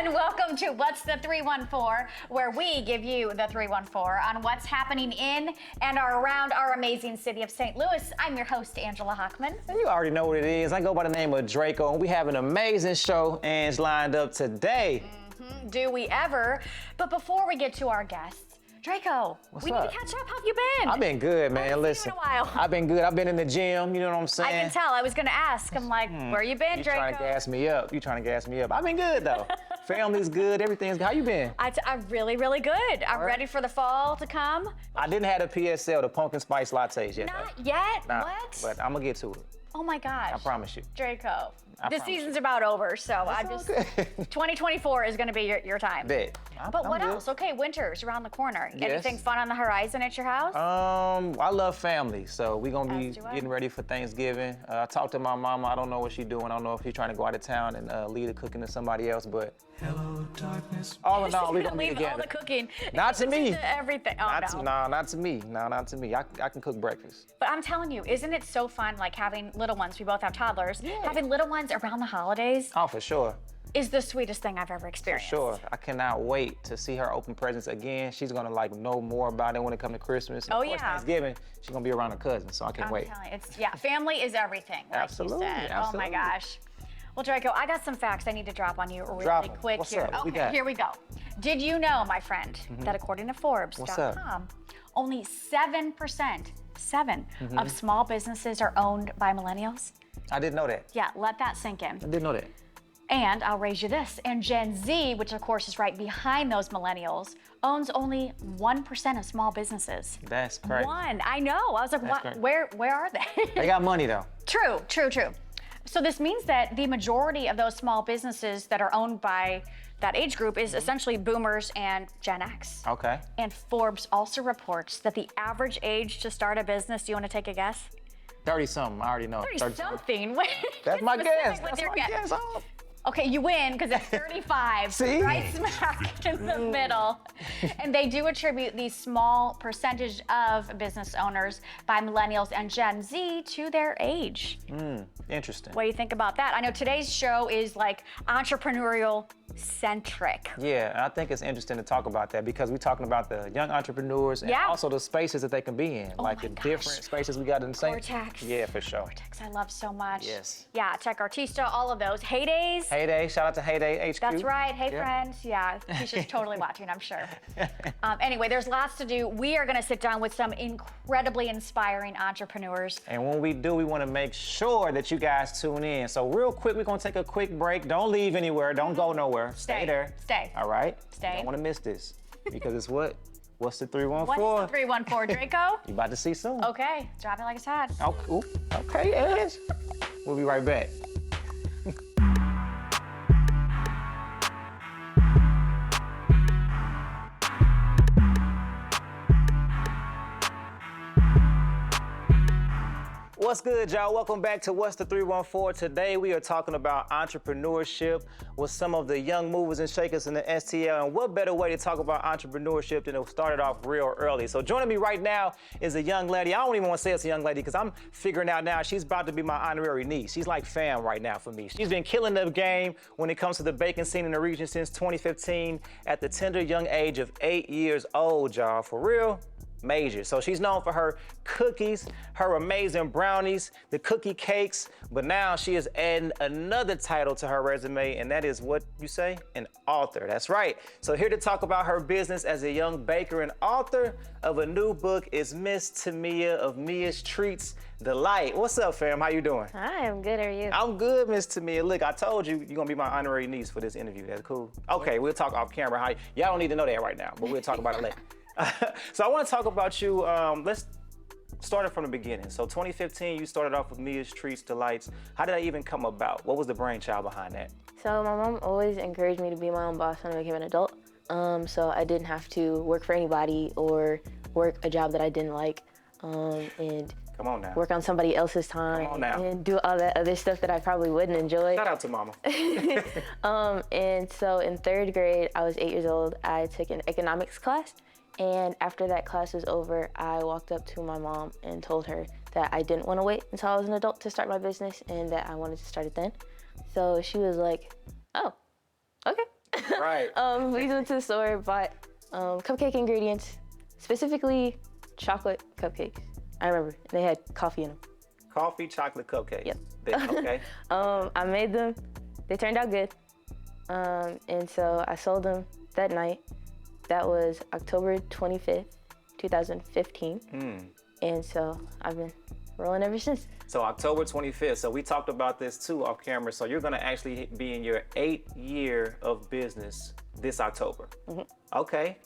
and welcome to What's the 314, where we give you the 314 on what's happening in and around our amazing city of St. Louis. I'm your host, Angela Hockman. And you already know what it is. I go by the name of Dre'Co, and we have an amazing show, Ange, lined up today. Do we ever? But before we get to our guests, Dre'Co, we need to catch up. How have you been? I've been good, man. I haven't Listen, seen you in a while. I've been good. I've been in the gym. You know what I'm saying? I can tell. I was going to ask. I'm like, where you been, You Dre'Co? trying to gas me up. You trying to gas me up. I've been good, though. Family's good. Everything's good. How you been? I'm really, really good. I'm ready for the fall to come. I didn't have the PSL, the pumpkin spice lattes yet. Not though. yet? Nah, What? But I'm going to get to it. Oh my gosh. I promise you. Dre'Co, I the promise season's about over, so I all just, good. 2024 is gonna be your time. Bet. But I'm what good. else? Okay, winter's around the corner. Yes. Anything fun on the horizon at your house? I love family, so we're gonna be As do I. getting ready for Thanksgiving. I talked to my mama. I don't know what she's doing. I don't know if she's trying to go out of town and leave the cooking to somebody else, but Hello, darkness. all in all, we're She's gonna be leave together. all the cooking. Not to me. Everything. Oh, no. Not to me. No, not to me. I can cook breakfast. But I'm telling you, isn't it so fun, like having little ones? We both have toddlers. Having little ones around the holidays Oh, for sure. is the sweetest thing I've ever experienced. Sure. I cannot wait to see her open presents again. She's gonna know more about it when it comes to Christmas. And Oh, of course, yeah. Thanksgiving, she's gonna be around her cousins, so I can't I'm wait. telling you, family is everything. Like Absolutely, You said. absolutely. Oh my gosh. Well, Dre'Co, I got some facts I need to drop on you really Drop 'em. quick What's here. up? What we Okay, got? here we go. Did you know, my friend, that according to Forbes.com, only 7% of small businesses are owned by millennials? I didn't know that. Yeah, let that sink in. I didn't know that. And I'll raise you this. And Gen Z, which of course is right behind those millennials, owns only 1% of small businesses. That's crazy. One. I know. I was like, what? great. Where are they? They got money though. True. So this means that the majority of those small businesses that are owned by that age group is essentially boomers and Gen X. Okay. And Forbes also reports that the average age to start a business, do you want to take a guess? 30-something. I already know. 30-something. Wait, That's get my specific guess. with That's your my guess. guess. Oh. Okay, you win because it's 35, See? right smack in the middle. And they do attribute the small percentage of business owners by millennials and Gen Z to their age. Interesting. What do you think about that? I know today's show is like entrepreneurial centric. Yeah, and I think it's interesting to talk about that because we're talking about the young entrepreneurs and Yeah. also the spaces that they can be in, like my the gosh. different spaces we got in the same. Cortex. Yeah, for sure. Cortex, I love so much. Yes. Yeah, Tech Artista, all of those. Heydays. Heyday, shout out to Heyday HQ. That's right. Hey, Yeah. friends. Yeah, he's just totally watching, I'm sure. Anyway, there's lots to do. We are going to sit down with some incredibly inspiring entrepreneurs. And when we do, we want to make sure that you guys tune in. So real quick, we're going to take a quick break. Don't leave anywhere. Don't go nowhere. Stay there. Stay. All right? Stay. You don't want to miss this because it's what? What's the 314? What's the 314, Dre'Co? You about to see soon. Okay, drop it like it's hot. Okay, Edge. We'll be right back. What's good, y'all? Welcome back to What's the 314. Today we are talking about entrepreneurship with some of the young movers and shakers in the STL. And what better way to talk about entrepreneurship than to start it off real early? So joining me right now is a young lady. I don't even want to say it's a young lady because I'm figuring out now she's about to be my honorary niece. She's like fam right now for me. She's been killing the game when it comes to the baking scene in the region since 2015 at the tender young age of 8 years old, y'all. For real. Major. So she's known for her cookies, her amazing brownies, the cookie cakes, but now she is adding another title to her resume, and that is what you say? An author. That's right. So here to talk about her business as a young baker and author of a new book is Miss Tamia of Mia's Treats Delight. What's up, fam? How you doing? Hi, I'm good. How are you? I'm good, Miss Tamia. Look, I told you you're gonna be my honorary niece for this interview. That's cool. Okay, we'll talk off camera. Y'all don't need to know that right now, but we'll talk about it later. So I want to talk about you. Let's start it from the beginning. So 2015, you started off with Mia's Treats Delights. How did that even come about? What was the brainchild behind that? So my mom always encouraged me to be my own boss when I became an adult. So I didn't have to work for anybody or work a job that I didn't like and Come on now. work on somebody else's Come on time now. and do all that other stuff that I probably wouldn't enjoy. Shout out to mama. And so in 3rd grade, I was 8 years old. I took an economics class. And after that class was over, I walked up to my mom and told her that I didn't want to wait until I was an adult to start my business and that I wanted to start it then. So she was like, oh, okay. Right. We went to the store, bought cupcake ingredients, specifically chocolate cupcakes. I remember they had coffee in them. Coffee, chocolate cupcakes. Yep. Okay. I made them. They turned out good. And so I sold them that night. That was October 25th, 2015. And so I've been rolling ever since. So October 25th. So we talked about this too off camera. So you're gonna actually be in your 8th year of business this October. Okay.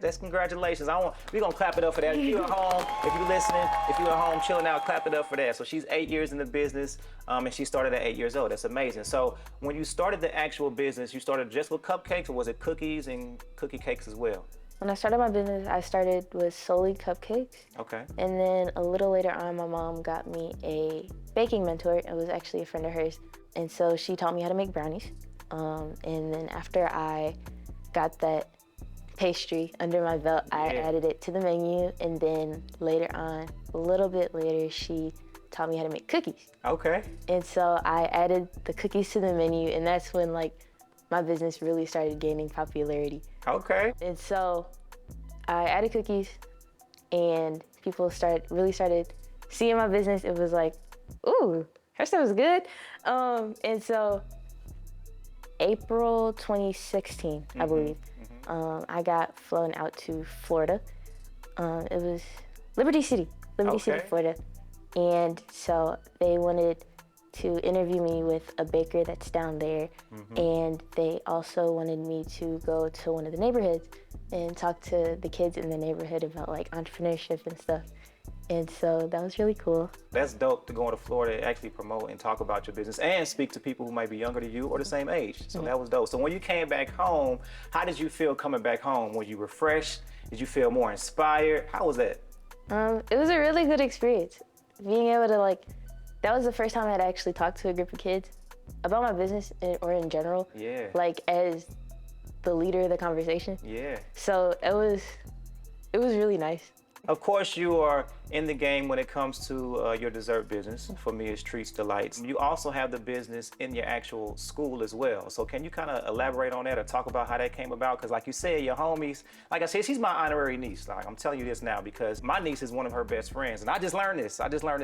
That's congratulations. We're gonna clap it up for that. If you're at home, if you're listening, if you're at home chilling out, clap it up for that. So she's 8 years in the business, and she started at 8 years old. That's amazing. So when you started the actual business, you started just with cupcakes, or was it cookies and cookie cakes as well? When I started my business, I started with solely cupcakes. Okay. And then a little later on, my mom got me a baking mentor. It was actually a friend of hers. And so she taught me how to make brownies. And then after I got that pastry under my belt, I added it to the menu. And then later on, a little bit later, she taught me how to make cookies. Okay. And so I added the cookies to the menu, and that's when my business really started gaining popularity. Okay. And so I added cookies, and people really started seeing my business. It was like, ooh, her stuff is good. And so April 2016, I believe, I got flown out to Florida. It was Liberty City, Florida. And so they wanted to interview me with a baker that's down there. And they also wanted me to go to one of the neighborhoods and talk to the kids in the neighborhood about entrepreneurship and stuff. And so that was really cool. That's dope to go into Florida and actually promote and talk about your business and speak to people who might be younger than you or the same age. So that was dope. So when you came back home, how did you feel coming back home? Were you refreshed? Did you feel more inspired? How was that? It was a really good experience. Being able to that was the first time I'd actually talked to a group of kids about my business or in general. Yeah. As the leader of the conversation. Yeah. So it was really nice. Of course, you are in the game when it comes to your dessert business. For me, it's Treats Delights. You also have the business in your actual school as well. So can you kind of elaborate on that or talk about how that came about? Because like you said, your homies, like I said, she's my honorary niece. I'm telling you this now because my niece is one of her best friends. And I just learned this.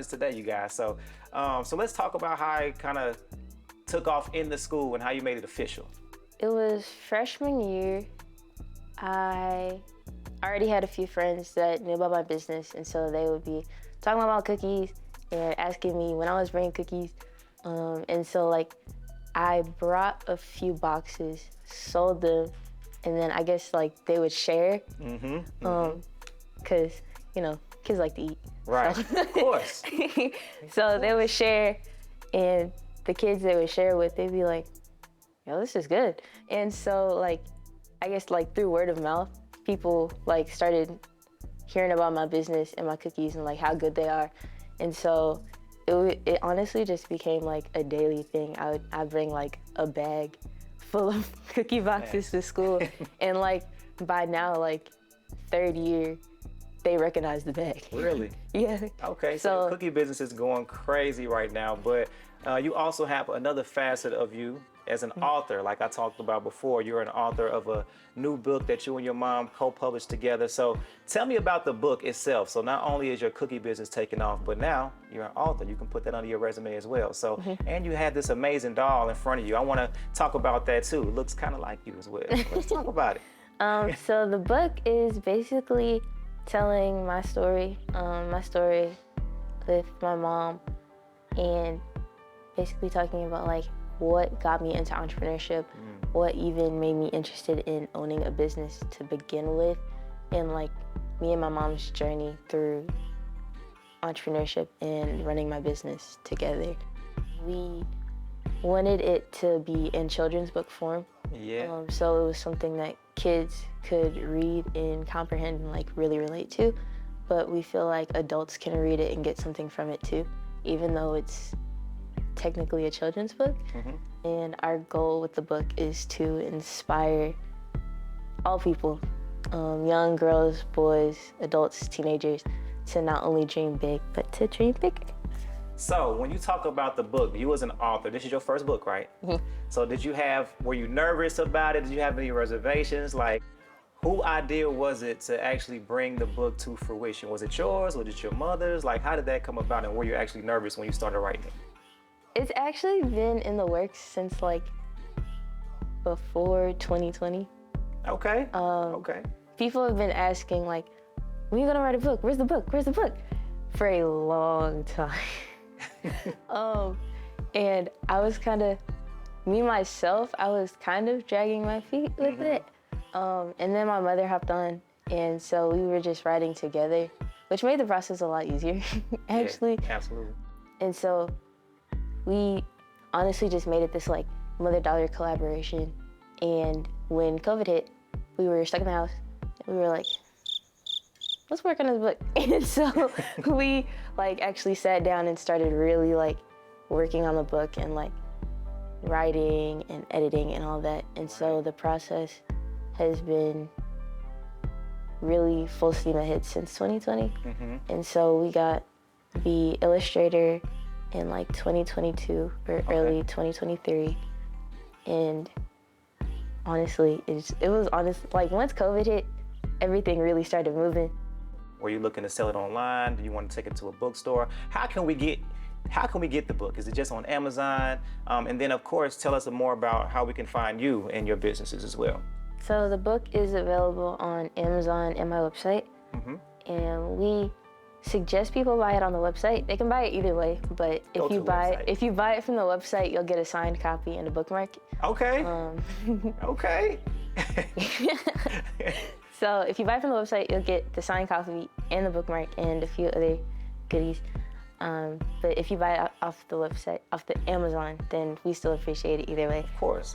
Today, you guys. So, so let's talk about how it kind of took off in the school and how you made it official. It was freshman year. I already had a few friends that knew about my business, and so they would be talking about cookies and asking me when I was bringing cookies. And so I brought a few boxes, sold them, and then I guess they would share. Cause kids like to eat. Right, so. Of course. So they would share, and the kids they would share with, they'd be like, yo, this is good. And so I guess through word of mouth, people started hearing about my business and my cookies and how good they are. And so it honestly just became a daily thing. I'd bring a bag full of cookie boxes to school. And by now, third year, they recognize the bag. Really? Yeah. Okay, so the cookie business is going crazy right now, but you also have another facet of you as an author. Like I talked about before, you're an author of a new book that you and your mom co-published together. So tell me about the book itself. So not only is your cookie business taking off, but now you're an author. You can put that under your resume as well. So, and you had this amazing doll in front of you. I want to talk about that too. It looks kind of like you as well. Let's talk about it. So the book is basically telling my story with my mom, and basically talking about what got me into entrepreneurship, what even made me interested in owning a business to begin with, and me and my mom's journey through entrepreneurship and running my business together. We wanted it to be in children's book form. Yeah. So it was something that kids could read and comprehend and really relate to, but we feel like adults can read it and get something from it too, even though it's technically a children's book. And our goal with the book is to inspire all people, young girls, boys, adults, teenagers, to not only dream big, but to dream bigger. So when you talk about the book, you as an author, this is your first book, right? So were you nervous about it? Did you have any reservations? Like, whose idea was it to actually bring the book to fruition? Was it yours? Was it your mother's? Like, how did that come about, and were you actually nervous when you started writing it? It's actually been in the works since like before 2020. Okay, okay. People have been asking like, when are you gonna write a book? Where's the book? Where's the book? For a long time. And I was kind of dragging my feet with it. And then my mother hopped on, and so we were just writing together, which made the process a lot easier, actually. Yeah, absolutely. And so we honestly just made it this like mother-daughter collaboration. And when COVID hit, we were stuck in the house. We were like, let's work on this book. And so we like actually sat down and started really like working on the book and like writing and editing and all that. And so the process has been really full steam ahead since 2020. And so we got the illustrator in like 2022 or early 2023. And honestly, it was like once COVID hit, everything really started moving. Were you looking to sell it online? Do you want to take it to a bookstore? How can we get the book? Is it just on Amazon? And then of course, tell us more about how we can find you and your businesses as well. So the book is available on Amazon and my website. And we suggest people buy it on the website. They can buy it either way, but if you buy it from the website, you'll get a signed copy and a bookmark. Okay. Okay. So if you buy it from the website, you'll get the signed copy and the bookmark and a few other goodies. But if you buy it off the website, off the Amazon, then we still appreciate it either way. Of course.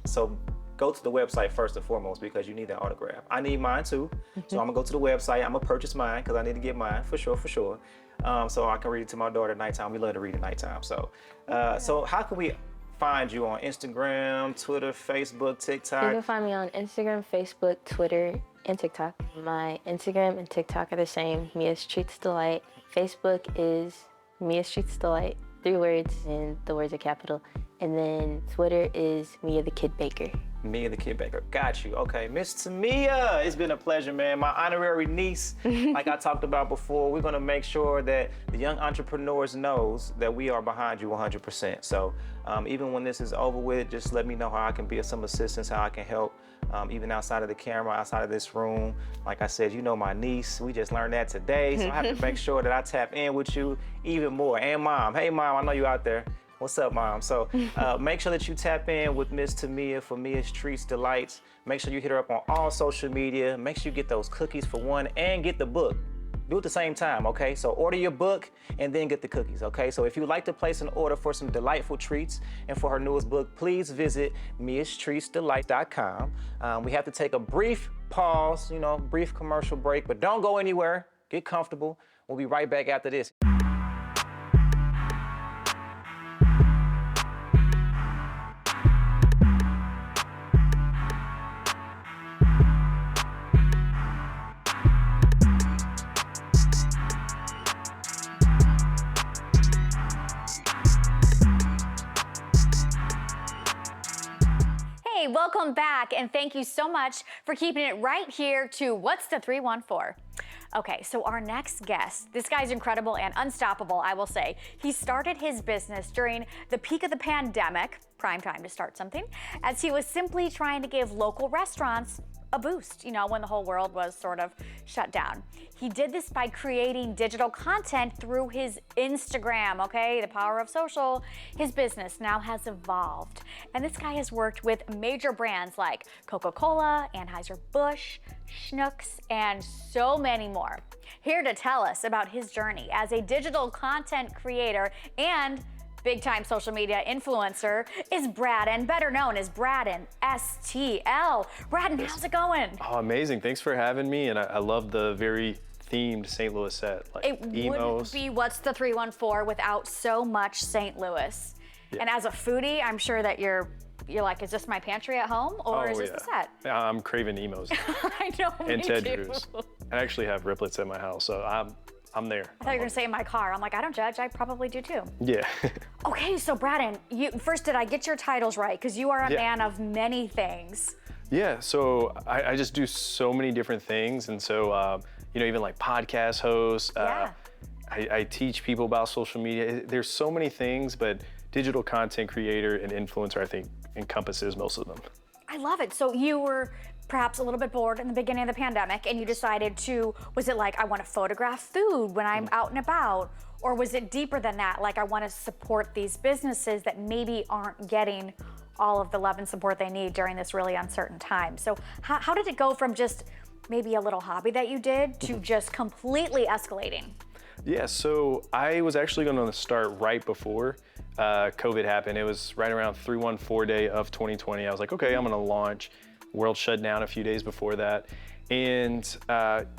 So go to the website first and foremost because you need that autograph. I need mine too. So I'm gonna go to the website. I'm gonna purchase mine because I need to get mine for sure. So I can read it to my daughter at nighttime. We love to read at nighttime. So how can we find you on Instagram, Twitter, Facebook, TikTok? You can find me on Instagram, Facebook, Twitter, and TikTok. My Instagram and TikTok are the same, Mia's Treats Delight. Facebook is Mia's Treats Delight, 3 words, and the words are capital. And then Twitter is Mia the Kid Baker. Mia the Kid Baker. Got you. Okay, Miss Tamia, it's been a pleasure, man. My honorary niece, like I talked about before, we're gonna make sure that the young entrepreneurs knows that we are behind you 100%. So even when this is over with, just let me know how I can be of some assistance, how I can help, even outside of the camera, outside of this room. Like I said, you know my niece, we just learned that today, so I have to make sure that I tap in with you even more. And Mom, hey Mom, I know you out there. What's up, Mom? So make sure that you tap in with Miss Tamia for Mia's Treats Delights. Make sure you hit her up on all social media. Make sure you get those cookies for one and get the book. Do it at the same time, okay? So order your book and then get the cookies, okay? So if you'd like to place an order for some delightful treats and for her newest book, please visit miastreatsdelight.com. We have to take a brief pause, brief commercial break, but don't go anywhere. Get comfortable. We'll be right back after this. Welcome back, and thank you so much for keeping it right here to What's the 314? Okay, so our next guest, this guy's incredible and unstoppable, I will say. He started his business during the peak of the pandemic, prime time to start something, as he was simply trying to give local restaurants a boost, when the whole world was sort of shut down. He did this by creating digital content through his Instagram, okay? The power of social. His business now has evolved. And this guy has worked with major brands like Coca-Cola, Anheuser-Busch, Schnucks, and so many more. Here to tell us about his journey as a digital content creator and big-time social media influencer is BradEN, better known as BradENSTL. BradEN, how's it going? Oh, amazing. Thanks for having me. And I love the very themed St. Louis set. Like it emos. Wouldn't be What's the 314 without so much St. Louis. Yeah. And as a foodie, I'm sure that you're like, is this my pantry at home or is this the set? I'm craving emos. I know, and me Ted too. Drews. I actually have riplets at my house, so I'm there. I thought you were gonna say in my car. I'm like, I don't judge, I probably do too. Yeah. Okay, so Braden, first, did I get your titles right? Because you are a Yeah. man of many things. Yeah, so I just do so many different things. And so, you know, even like podcast hosts, Yeah. I teach people about social media. There's so many things, but digital content creator and influencer, I think, encompasses most of them. I love it. So you were perhaps a little bit bored in the beginning of the pandemic and you decided to, was it like, I want to photograph food when I'm out and about? Or was it deeper than that? Like, I want to support these businesses that maybe aren't getting all of the love and support they need during this really uncertain time. So how did it go from just maybe a little hobby that you did to just completely escalating? Yeah, so I was actually going to start right before COVID happened. It was right around 314 day of 2020. I was like, okay, I'm going to launch. World shut down a few days before that. And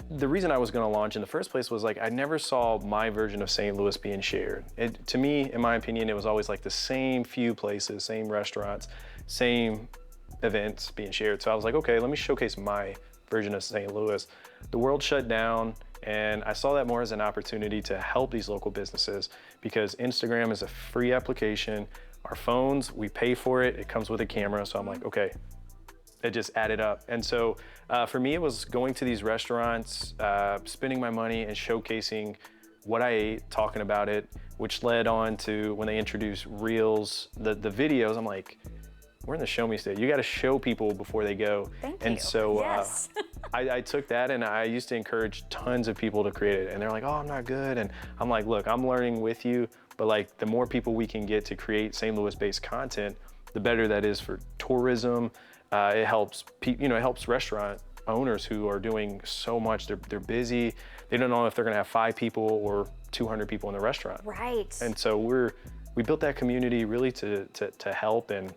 the reason I was going to launch in the first place was like, I never saw my version of St. Louis being shared. To me, in my opinion, it was always like the same few places, same restaurants, same events being shared. So I was like, okay, let me showcase my version of St. Louis. The world shut down, and I saw that more as an opportunity to help these local businesses because Instagram is a free application. Our phones, we pay for it. It comes with a camera. So I'm like, okay, it just added up. And so for me, it was going to these restaurants, spending my money and showcasing what I ate, talking about it, which led on to when they introduced Reels, the videos, I'm like, we're in the show me state. You got to show people before they go. Thank and you. so Yes. I took that and I used to encourage tons of people to create it. And they're like, oh, I'm not good. And I'm like, look, I'm learning with you. But like the more people we can get to create St. Louis-based content, the better that is for tourism. It helps it helps restaurant owners who are doing so much. They're busy. They don't know if they're gonna have 5 people or 200 people in the restaurant. Right. And so we built that community really to help, and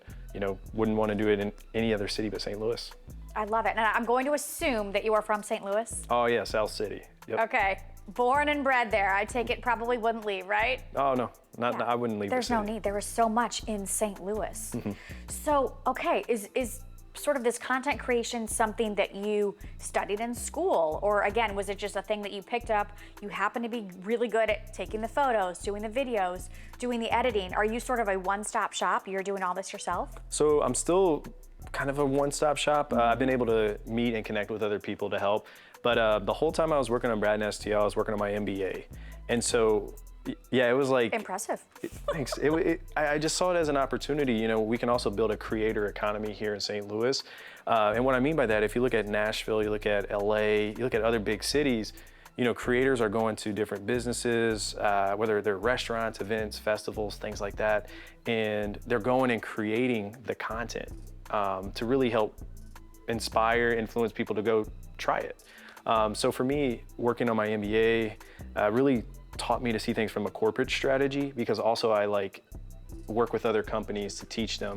wouldn't want to do it in any other city but St. Louis. I love it. And I'm going to assume that you are from St. Louis. Oh yeah, South City. Yep. Okay. Born and bred there. I take it probably wouldn't leave, right? Oh no, not I wouldn't leave. There's the no city. need. There is so much in St. Louis. So, okay, is sort of this content creation something that you studied in school? Or again, was it just a thing that you picked up? You happen to be really good at taking the photos, doing the videos, doing the editing. Are you sort of a one-stop shop? You're doing all this yourself? So I'm still kind of a one-stop shop. I've been able to meet and connect with other people to help. But the whole time I was working on BradENSTL, I was working on my MBA. And so, yeah, it was like... Impressive. Thanks. I just saw it as an opportunity. We can also build a creator economy here in St. Louis. And what I mean by that, if you look at Nashville, you look at LA, you look at other big cities, creators are going to different businesses, whether they're restaurants, events, festivals, things like that. And they're going and creating the content to really help inspire, influence people to go try it. So for me, working on my MBA really taught me to see things from a corporate strategy, because also I work with other companies to teach them.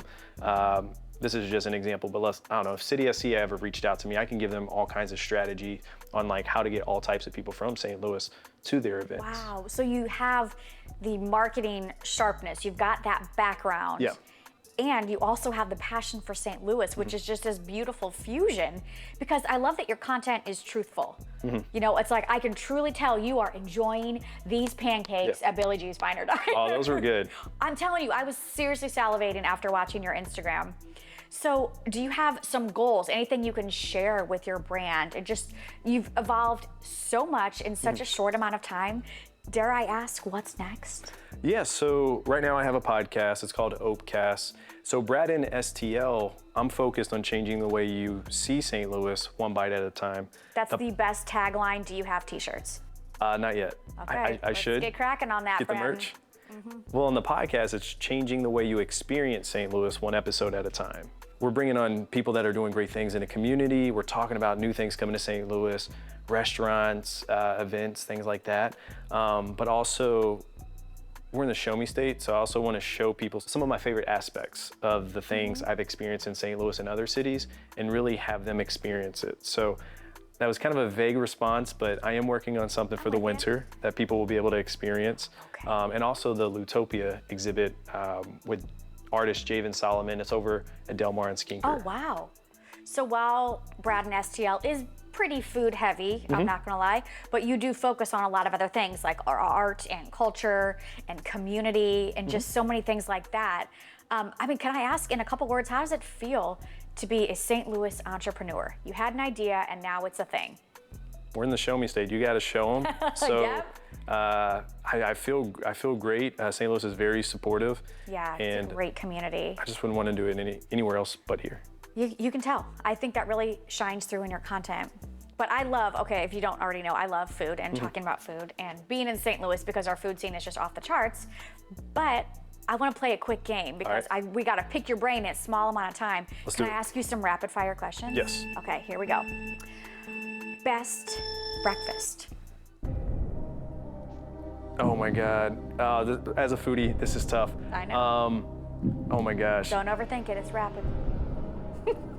This is just an example, but I don't know, if City SC ever reached out to me, I can give them all kinds of strategy on how to get all types of people from St. Louis to their events. Wow, so you have the marketing sharpness, you've got that background. Yeah. And you also have the passion for St. Louis, which is just this beautiful fusion, because I love that your content is truthful. It's like, I can truly tell you are enjoying these pancakes at Billy G's Finer Diner. Oh, those were good. I'm telling you, I was seriously salivating after watching your Instagram. So do you have some goals, anything you can share with your brand? You've evolved so much in such a short amount of time. Dare I ask, what's next? Yeah, so right now I have a podcast. It's called Opecast. So BradENSTL, I'm focused on changing the way you see St. Louis one bite at a time. That's the best tagline. Do you have t-shirts? Not yet. Okay, I should. Get cracking on that, Get the Brad. merch. Well, in the podcast, it's changing the way you experience St. Louis one episode at a time. We're bringing on people that are doing great things in the community. We're talking about new things coming to St. Louis, restaurants, events, things like that. But also, we're in the show me state, so I also want to show people some of my favorite aspects of the things I've experienced in St. Louis and other cities, and really have them experience it. So that was kind of a vague response, but I am working on something for the winter that people will be able to experience. Okay. And also the Lutopia exhibit with artist Javen Solomon. It's over at Del Mar and Skinker. Oh, wow. So while BradENSTL is pretty food heavy, I'm not gonna lie, but you do focus on a lot of other things like art and culture and community and just so many things like that. I mean, can I ask in a couple words, how does it feel to be a St. Louis entrepreneur? You had an idea and now it's a thing. We're in the show me stage. You got to show them. So Yep. I feel great. St. Louis is very supportive. Yeah, and it's a great community. I just wouldn't want to do it anywhere else but here. You can tell. I think that really shines through in your content. But I love, okay, if you don't already know, I love food and talking about food and being in St. Louis because our food scene is just off the charts. But I want to play a quick game because we got to pick your brain in a small amount of time. Can I ask you some rapid fire questions? Yes. Okay, here we go. Best breakfast. Oh my God. As a foodie, this is tough. I know. Oh my gosh. Don't overthink it, it's rapid.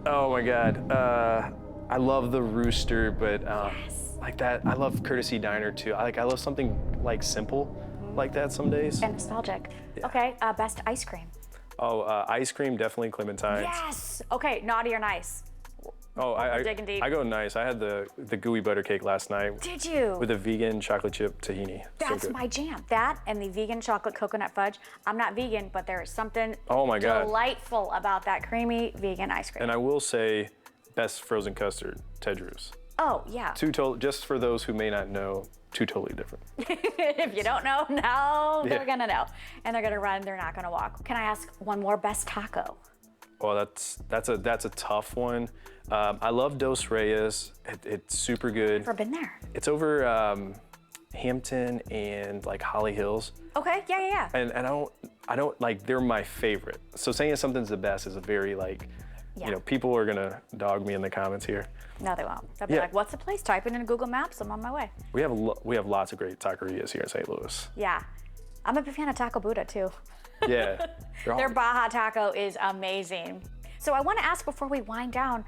Oh my God. I love the Rooster, but like that, I love Courtesy Diner too. I love something like simple like that some days. And nostalgic. Okay, best ice cream. Oh, ice cream, definitely Clementines. Yes! Okay, naughty or nice? Oh, digging deep. I go nice. I had the gooey butter cake last night. Did you? With a vegan chocolate chip tahini. That's so good. my jam. That and the vegan chocolate coconut fudge. I'm not vegan, but there is something Oh my God. delightful about that creamy vegan ice cream. And I will say, best frozen custard, Ted Drew's. Oh, yeah. Just for those who may not know, two totally different. If you don't know, now they're gonna know. And they're gonna run, they're not gonna walk. Can I ask one more? Best taco? Well, that's a tough one. I love Dos Reyes. It's super good. Never been there. It's over Hampton and like Holly Hills. Okay, yeah. And I don't like, they're my favorite. So saying something's the best is a very like, Yeah. you know, people are gonna dog me in the comments here. No, they won't. They'll be Yeah. like, what's the place? Type it in Google Maps, I'm on my way. We have lots of great taquerias here in St. Louis. Yeah. I'm a big fan of Taco Buddha too. Yeah. Their Baja Taco is amazing. So I want to ask before we wind down,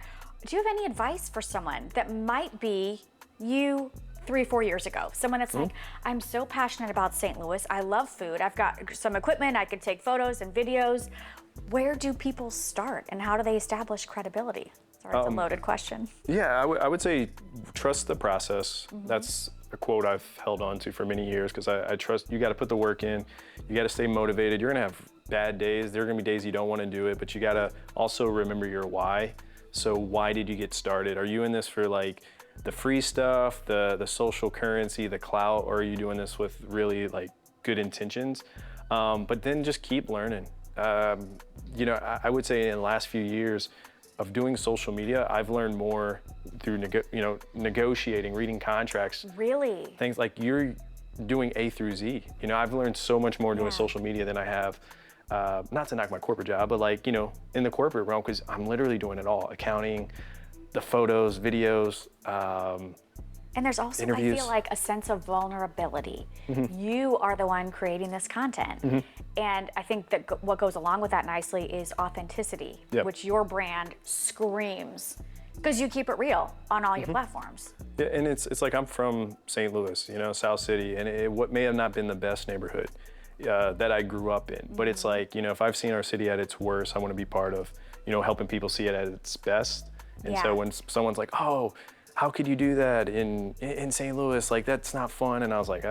do you have any advice for someone that might be you 3-4 years ago? Someone that's like, I'm so passionate about St. Louis. I love food. I've got some equipment. I can take photos and videos. Where do people start and how do they establish credibility? Sorry, it's a loaded question. Yeah, I would say trust the process. That's a quote I've held on to for many years because I trust you got to put the work in. You got to stay motivated. You're going to have bad days. There are going to be days you don't want to do it, but you got to also remember your why. So why did you get started? Are you in this for like the free stuff, the social currency, the clout, or are you doing this with really like good intentions? But then just keep learning. You know, I would say in the last few years of doing social media, I've learned more through negotiating, reading contracts. Really? Things like you're doing A through Z. You know, I've learned so much more doing social media than I have, not to knock my corporate job, but like, you know, in the corporate realm, because I'm literally doing it all. Accounting, the photos, videos, And there's also, I interviews. feel like, a sense of vulnerability. You are the one creating this content. And I think that what goes along with that nicely is authenticity, Yep. which your brand screams, because you keep it real on all your platforms. Yeah, and it's like I'm from St. Louis, you know, South City, and what may have not been the best neighborhood that I grew up in, but it's like, you know, if I've seen our city at its worst, I want to be part of, you know, helping people see it at its best. And so when someone's like, oh, how could you do that in St. Louis? Like, that's not fun. And I was like,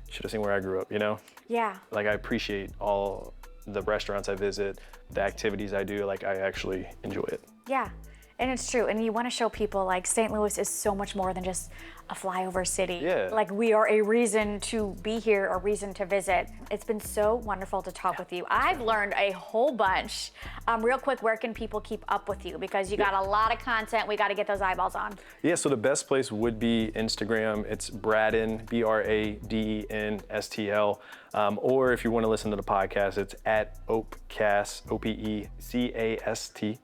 should have seen where I grew up, you know? Yeah. Like, I appreciate all the restaurants I visit, the activities I do, like, I actually enjoy it. Yeah. And it's true. And you want to show people like St. Louis is so much more than just a flyover city. Yeah. Like we are a reason to be here, a reason to visit. It's been so wonderful to talk with you. I've learned a whole bunch. Real quick, where can people keep up with you? Because you got a lot of content. We got to get those eyeballs on. Yeah, so the best place would be Instagram. It's BradEN, BradENSTL. Or if you want to listen to the podcast, it's at Opecast, OPECAST,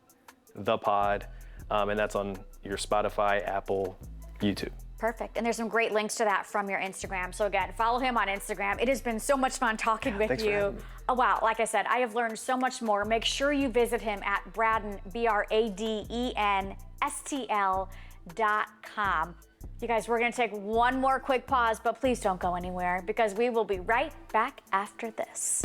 the pod. And that's on your Spotify, Apple, YouTube. Perfect. And there's some great links to that from your Instagram. So again, follow him on Instagram. It has been so much fun talking with Thanks for you. having me. Oh, wow. Like I said, I have learned so much more. Make sure you visit him at BradEN, BradENSTL.com. You guys, we're going to take one more quick pause, but please don't go anywhere because we will be right back after this.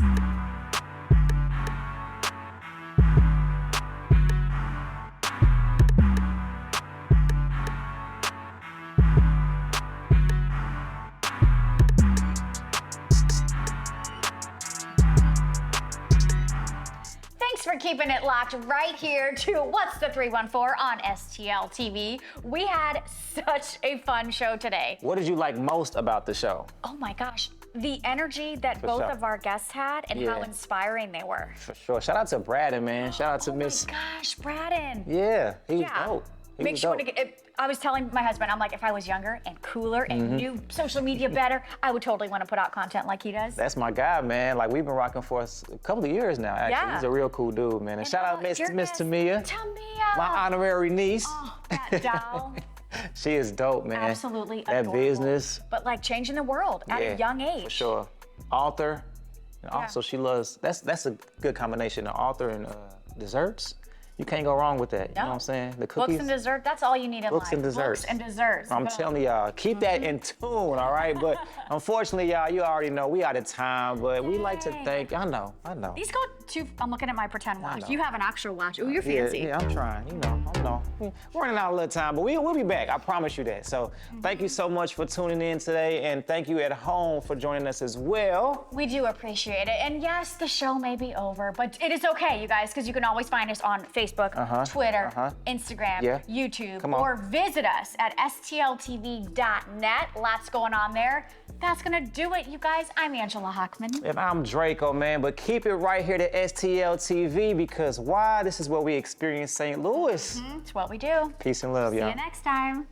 keeping it locked right here to What's the 314 on STL TV. We had such a fun show today. What did you like most about the show? Oh my gosh, the energy that For both sure. of our guests had and how Yeah. inspiring they were. For sure. Shout out to Braden, man. Shout out to Oh Miss. my gosh, Braden. Yeah, he was Yeah. dope. He Make was sure dope. to get. I was telling my husband, I'm like, if I was younger and cooler and Mm-hmm. knew social media better, I would totally want to put out content like he does. That's my guy, man. Like, we've been rocking for a couple of years now, actually. Yeah. He's a real cool dude, man. And shout out Miss your Miss guest, Tamia, Tamia. my honorary niece. Oh, that doll. She is dope, man. Absolutely That adorable. business. But like changing the world at a young age. For sure. Author. And also she loves, that's a good combination, of author and desserts. You can't go wrong with that. You know what I'm saying? The cookies. Books and dessert, that's all you need in Books life. and desserts. Books and desserts. I'm Boom. telling y'all, keep that in tune, all right? But unfortunately, y'all, you already know we out of time, but we like to thank, I know. These go too, I'm looking at my pretend watch. know. You have an actual watch. Ooh, you're Yeah, fancy. yeah, I'm trying, I know. We're running out a little time, but we'll be back, I promise you that. So thank you so much for tuning in today, and thank you at home for joining us as well. We do appreciate it. And yes, the show may be over, but it is okay, you guys, because you can always find us on Facebook, Twitter, Instagram, Yeah. YouTube, Come on. or visit us at stltv.net. Lots going on there. That's gonna do it, you guys. I'm Angela Hockman. And I'm Dre'Co, man, but keep it right here to STL TV, because why? This is what we experience St. Louis. It's what we do. Peace and love, See y'all. you next time.